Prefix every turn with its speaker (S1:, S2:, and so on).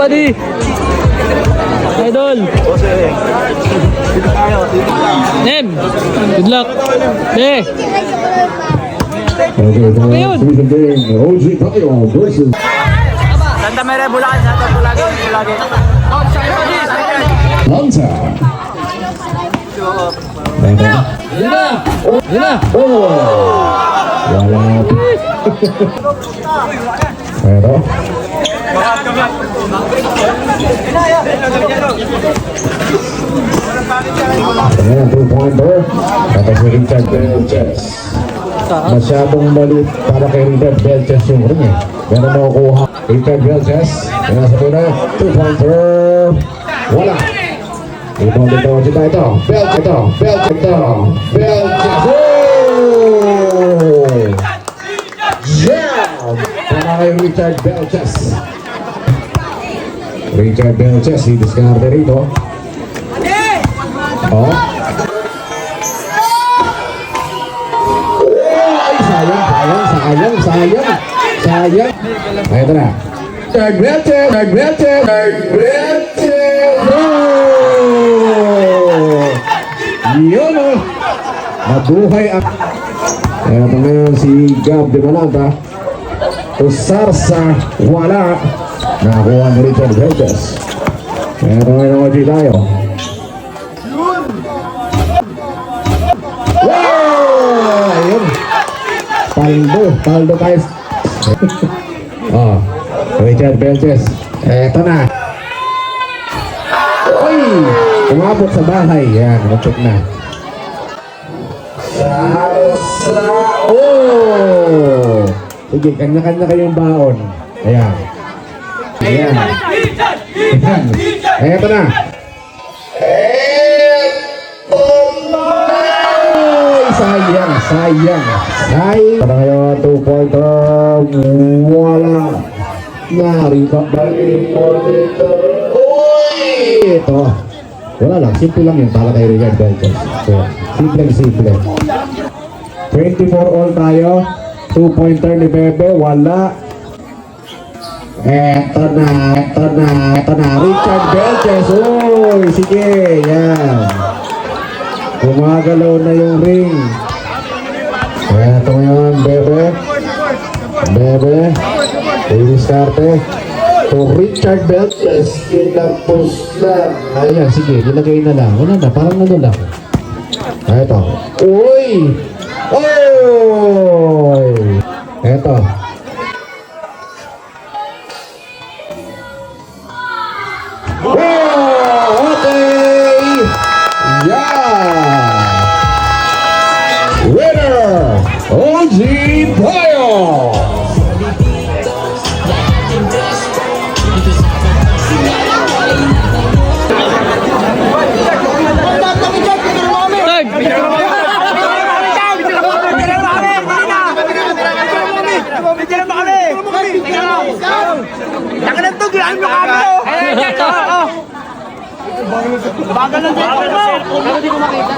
S1: buddy. Idol. Nem. Good luck. Eh.
S2: Okay, now season game, OG Tayo versus
S3: Santa Maria, Bulacan, Santa Bulacan.
S2: Hunter.
S1: Yan na. Yan na.
S2: Oh! Wala. Pero ayan, 2-pointer. Tapos si Richard Belches. Masyadong maliit para kay Richard Belches yung ring eh. Pero makukuha Richard Belches. Kaya sa tuna, 2-pointer. Wala. Ibang dito kita ito. Belches ito. Belches ito. Belches. Oh! Jam! Para kay Richard Belches. Richard Belches, i-discard rito. Oh. Ay, sayang. Ay, ito na. Richard Belches. Oh! Yun oh. Mabuhay ang... Kaya ito ngayon si Gab de Malanta. Usar wala. Nakakuha ni Richard Belches. Kaya ito ngayon ang OG tayo. Wow! Ayun. Paldo guys. Oh, Richard Belches. Eto na. Uy! Umabot sa bahay. Yan, matik na. Oh! Sige, kanya-kanya kayong baon. Ayan. Ayan. Eto na. Sayang. Para ngayon, 2-pointer. Wala. Narito. Ito. Wala lang. Simple lang yun para kay Richard Belches. Simple. 24 all tayo. 2-pointer ni Bebe. Wala. Eto na. Richard Belches. Uy, sige. Yan. Gumagalaw na yung ring. Eto ngayon, Bebe. I-discarte. To Richard Belches. Kinapos na. Ayan, sige. Nilagay na lang. Wala na. Parang ano lang. Eto. Uy! Eto. Oh, okay! Yeah! Winner! OG Tayo!
S3: Bagal ng cellphone mo! Pero di ko makita.